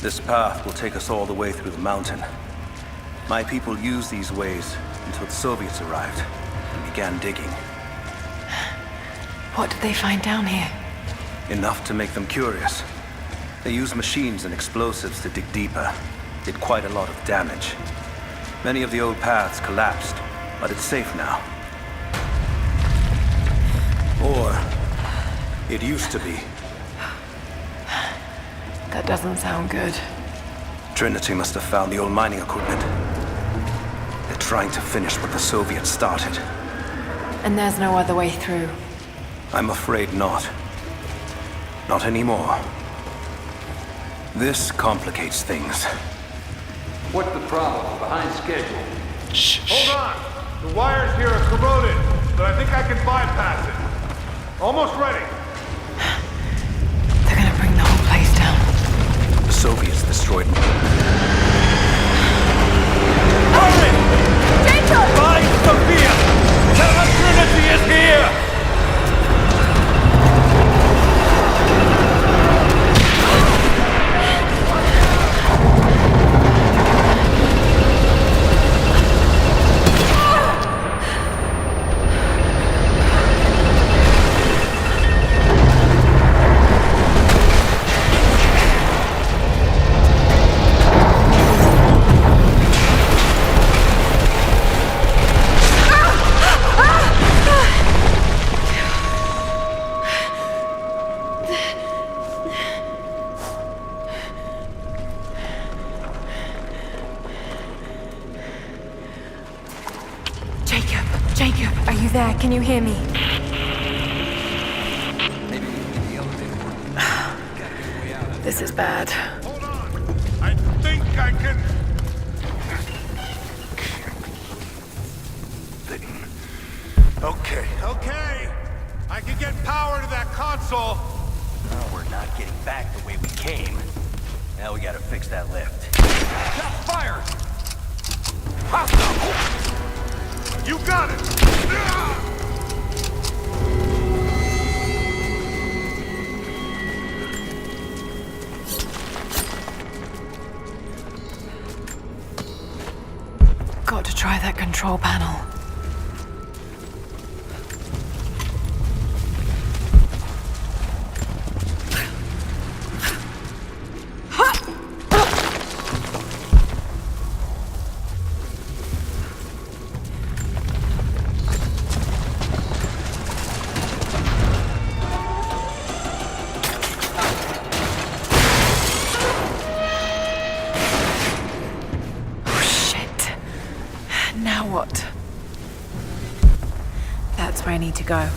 This path will take us all the way through the mountain. My people used these ways until the Soviets arrived and began digging. What did they find down here? Enough to make them curious. They used machines and explosives to dig deeper. Did quite a lot of damage. Many of the old paths collapsed, but it's safe now. Or it used to be. That doesn't sound good. Trinity must have found the old mining equipment. They're trying to finish what the Soviets started. And there's no other way through. I'm afraid not. Not anymore. This complicates things. What's the problem? Behind schedule. Hold on! The wires here are corroded, but I think I can bypass it. Almost ready. They're gonna bring the whole place down. The Soviets destroyed me. Hurry! Find Sophia! Tell her Trinity is here! Jacob, are you there? Can you hear me? This is bad. Hold on! I think I can... Okay. I can get power to that console. No, we're not getting back the way we came. Now we gotta fix that lift. Shot fired! Hostile! You got it! Got to try that control panel. Now what? That's where I need to go.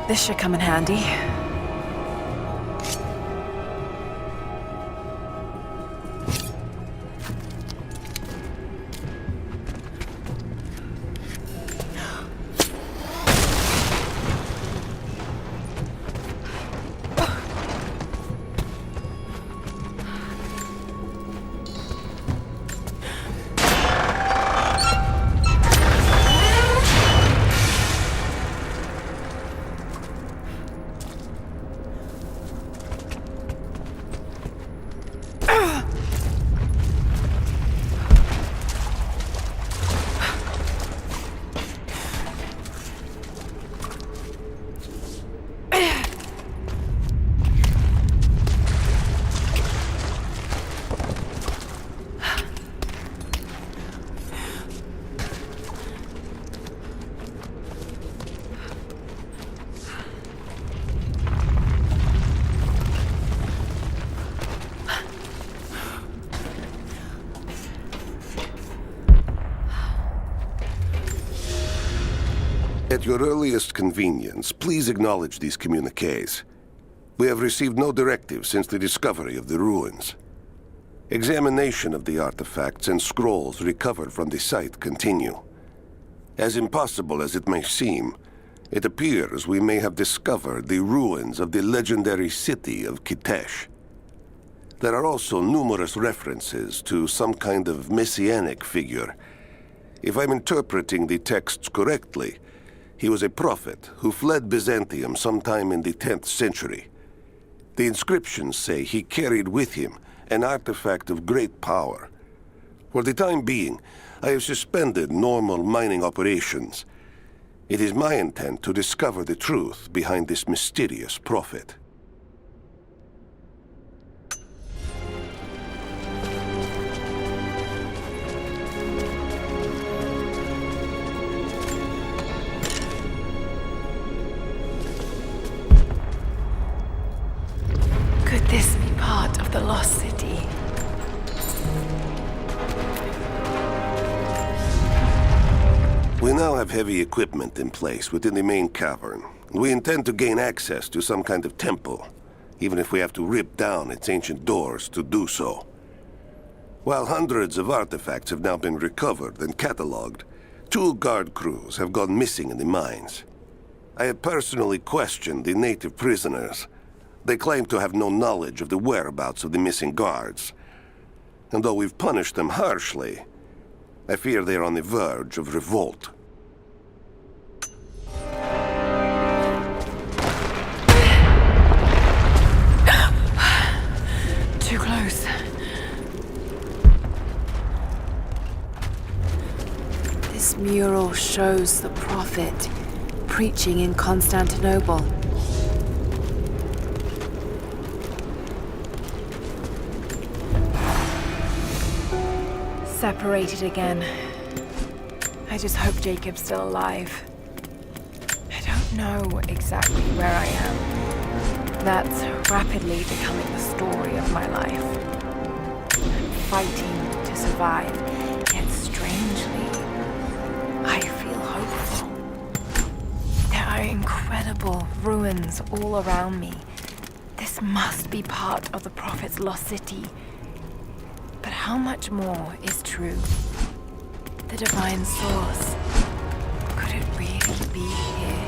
This should come in handy. At your earliest convenience, please acknowledge these communiques. We have received no directive since the discovery of the ruins. Examination of the artifacts and scrolls recovered from the site continue. As impossible as it may seem, It appears we may have discovered the ruins of the legendary city of Kitesh. There are also numerous references to some kind of messianic figure. If I'm interpreting the texts correctly, he was a prophet who fled Byzantium sometime in the 10th century. The inscriptions say he carried with him an artifact of great power. For the time being, I have suspended normal mining operations. It is my intent to discover the truth behind this mysterious prophet. Could this be part of the Lost City? We now have heavy equipment in place within the main cavern. We intend to gain access to some kind of temple, even if we have to rip down its ancient doors to do so. While hundreds of artifacts have now been recovered and cataloged, 2 guard crews have gone missing in the mines. I have personally questioned the native prisoners. They claim to have no knowledge of the whereabouts of the missing guards. And though we've punished them harshly, I fear they are on the verge of revolt. Too close. This mural shows the prophet preaching in Constantinople. Separated again. I just hope Jacob's still alive. I don't know exactly where I am. That's rapidly becoming the story of my life. I'm fighting to survive, yet strangely, I feel hopeful. There are incredible ruins all around me. This must be part of the Prophet's lost city. But how much more is true? The divine source. Could it really be here?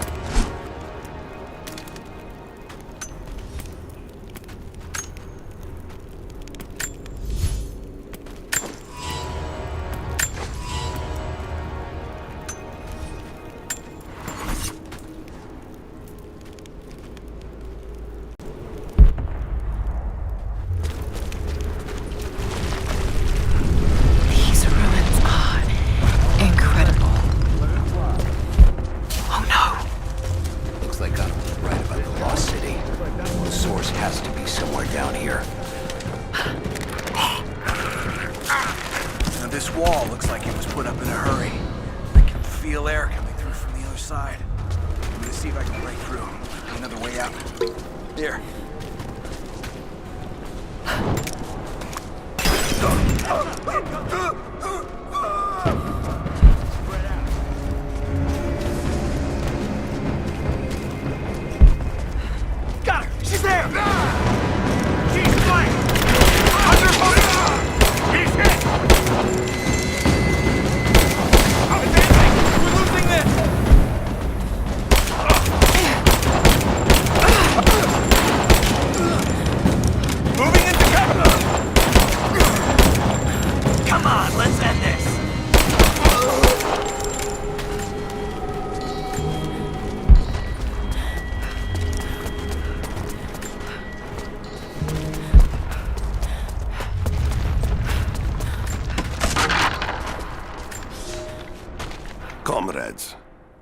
Comrades,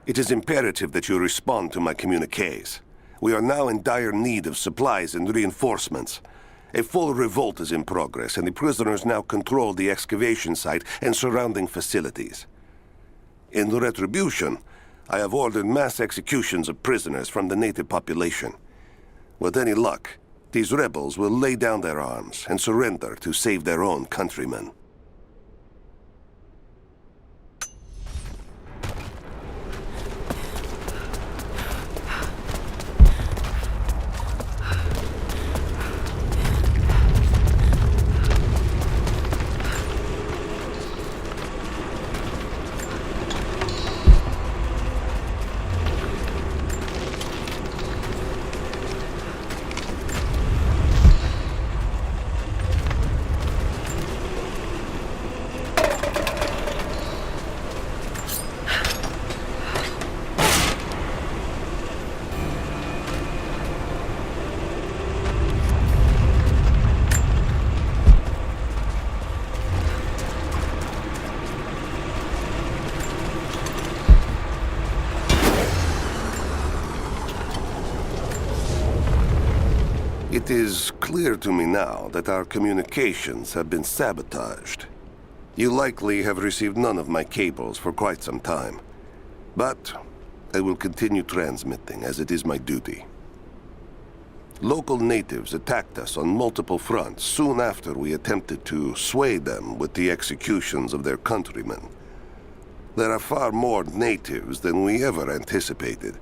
it is imperative that you respond to my communiques. We are now in dire need of supplies and reinforcements. A full revolt is in progress, and the prisoners now control the excavation site and surrounding facilities. In retribution, I have ordered mass executions of prisoners from the native population. With any luck, these rebels will lay down their arms and surrender to save their own countrymen. It is clear to me now that our communications have been sabotaged. You likely have received none of my cables for quite some time. But I will continue transmitting, as it is my duty. Local natives attacked us on multiple fronts soon after we attempted to sway them with the executions of their countrymen. There are far more natives than we ever anticipated.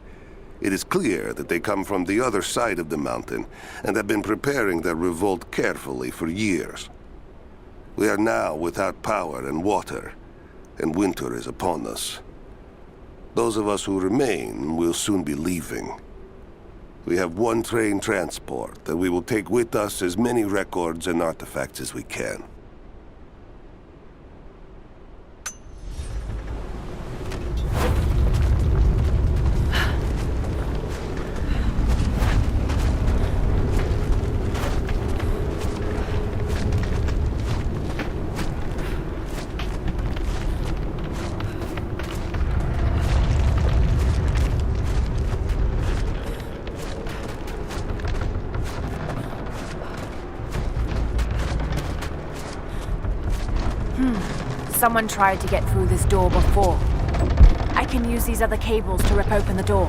It is clear that they come from the other side of the mountain and have been preparing their revolt carefully for years. We are now without power and water, and winter is upon us. Those of us who remain will soon be leaving. We have one train transport that we will take with us as many records and artifacts as we can. Someone tried to get through this door before. I can use these other cables to rip open the door.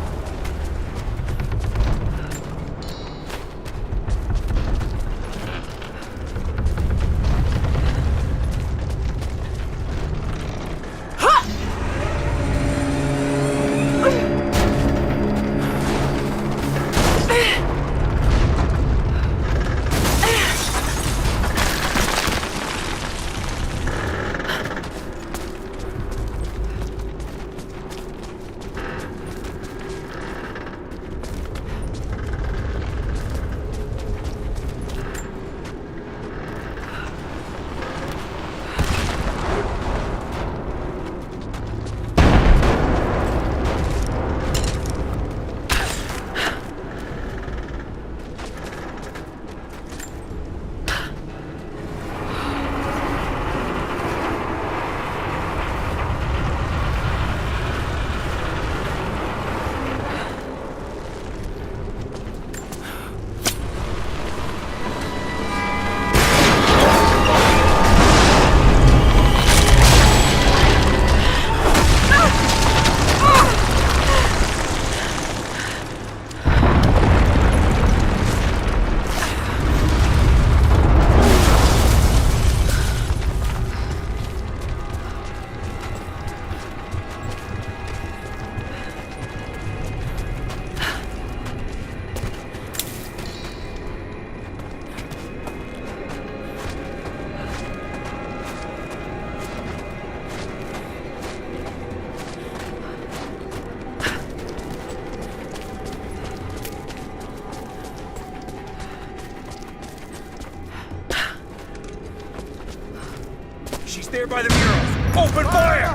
She's there by the murals. Open fire!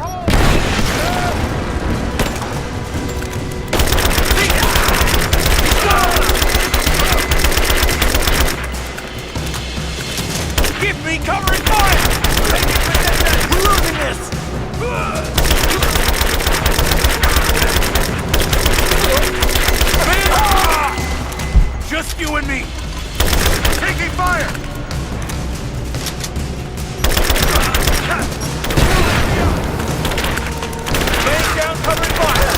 Give me cover and fire! We're losing this! Just you and me! Taking fire! Laying down cover and fire!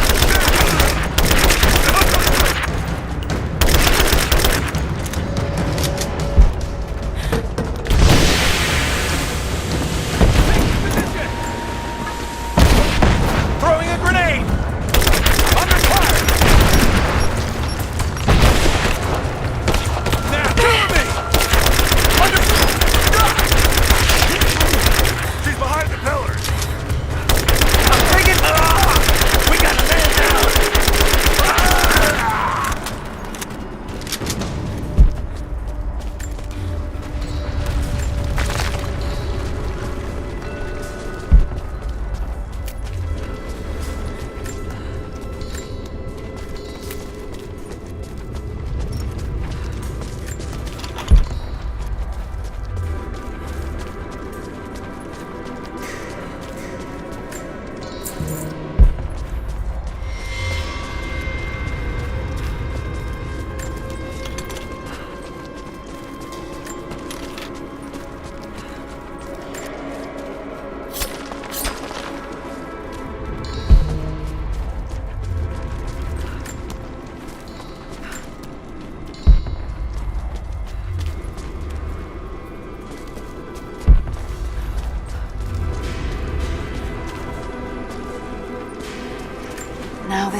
Throwing a grenade! Under fire! Now, cover me!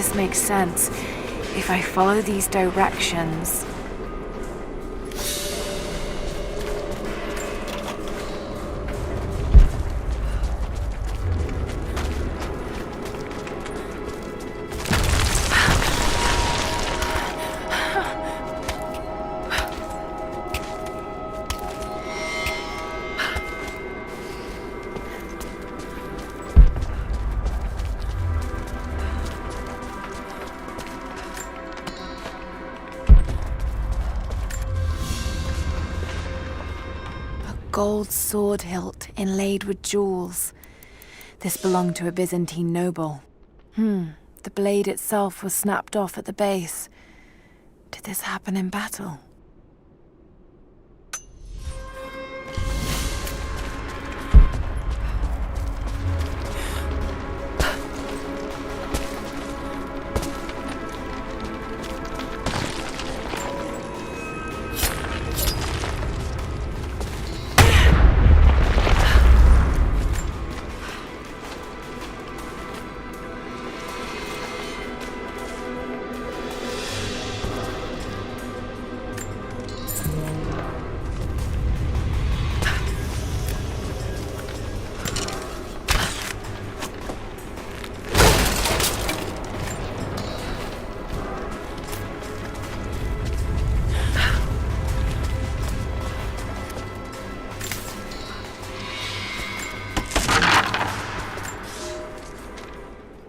this makes sense. If I follow these directions... Gold sword hilt inlaid with jewels. This belonged to a Byzantine noble. The blade itself was snapped off at the base. Did this happen in battle?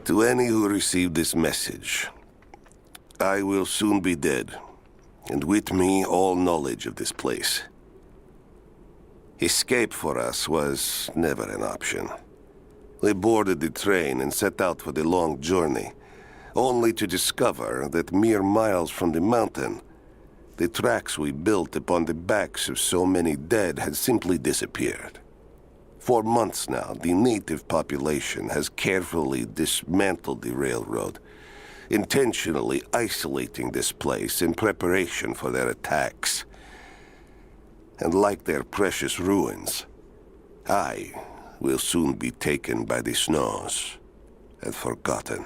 To any who received this message, I will soon be dead, and with me all knowledge of this place. Escape for us was never an option. We boarded the train and set out for the long journey, only to discover that mere miles from the mountain, the tracks we built upon the backs of so many dead had simply disappeared. For months now, the native population has carefully dismantled the railroad, intentionally isolating this place in preparation for their attacks. And like their precious ruins, I will soon be taken by the snows and forgotten.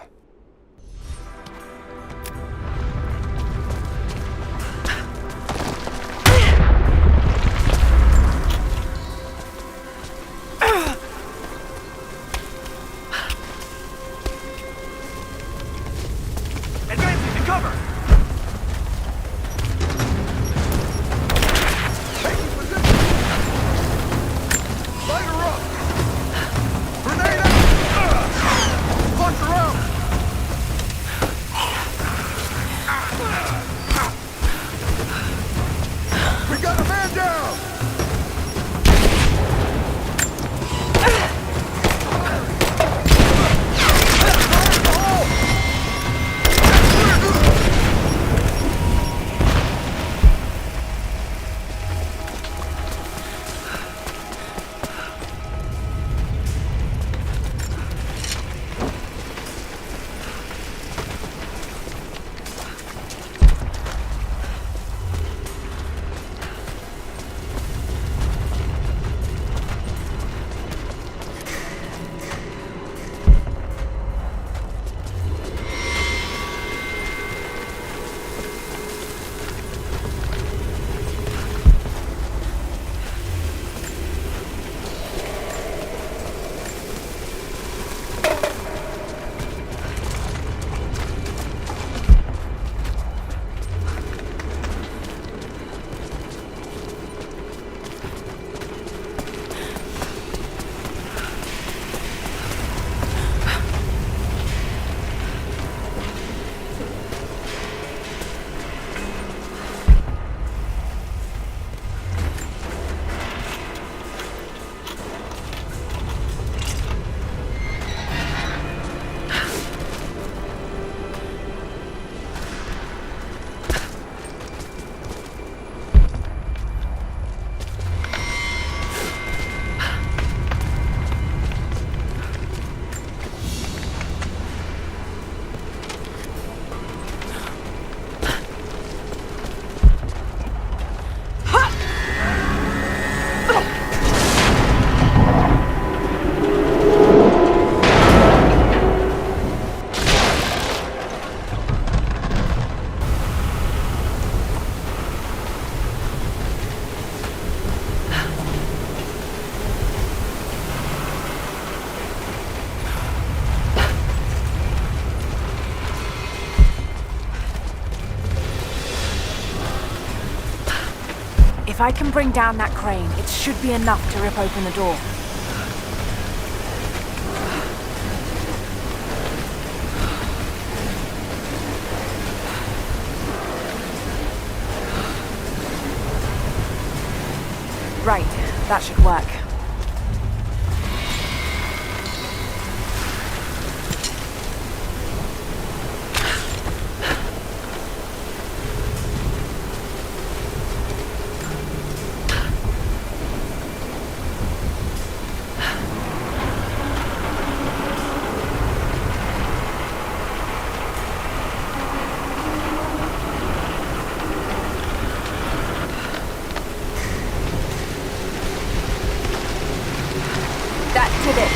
If I can bring down that crane, it should be enough to rip open the door. Right, that should work. That did it.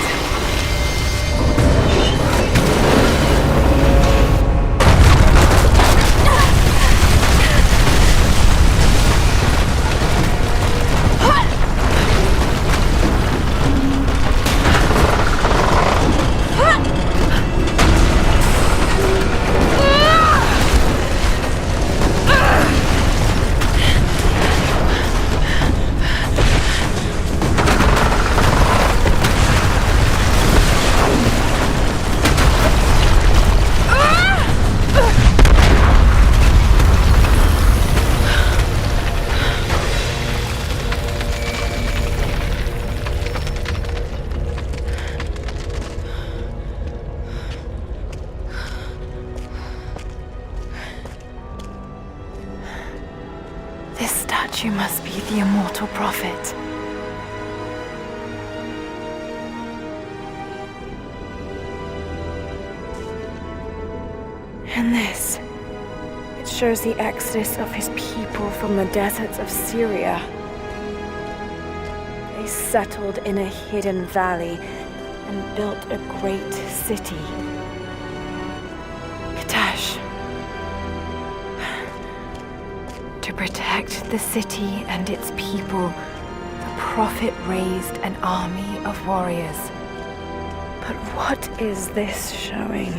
This statue must be the immortal prophet. And this, it shows the exodus of his people from the deserts of Syria. They settled in a hidden valley and built a great city. Kitezh. To protect the city and its people, the prophet raised an army of warriors. But what is this showing?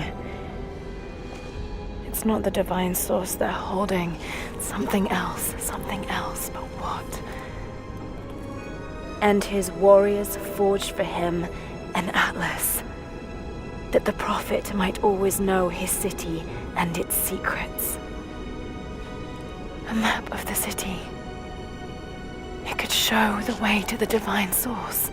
It's not the divine source they're holding. Something else, but what? And his warriors forged for him an atlas, that the prophet might always know his city and its secrets. A map of the city. It could show the way to the divine source.